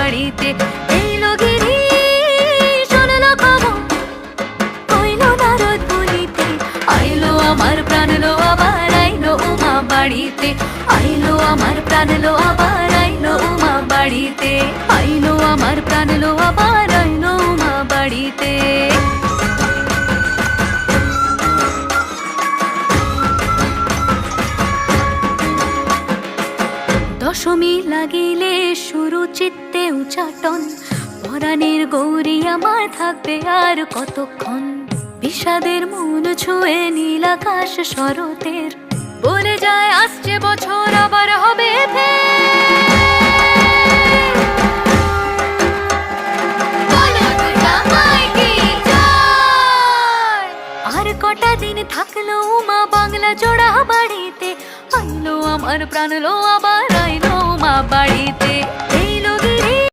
বাড়িতে। এলো গিরি শুনলো খবর, কইলো নারদ বলিতে, আইলো আমার প্রাণ লো আবার আইলো উমা বাড়িতে। আইলো আমার প্রাণ লো আবার আইলো উমা বাড়িতে। আইলো আমার প্রাণ লো আবার আইলো উমা বাড়িতে। দশমী লাগিলে শুরু চিত্তে উচাটন, পরাণের গৌরী আমার থাকবে আর কতক্ষণ। বিষাদের মন ছুঁয়ে নীল আকাশ শরতের, বলে যায় আসছে বছর আবার হবে আর কটা দিন থাকলো উমা বাংলা জোড়া বাড়িতে। আইলো আমার প্রাণ লো আবার আইলো উমা বাড়িতে।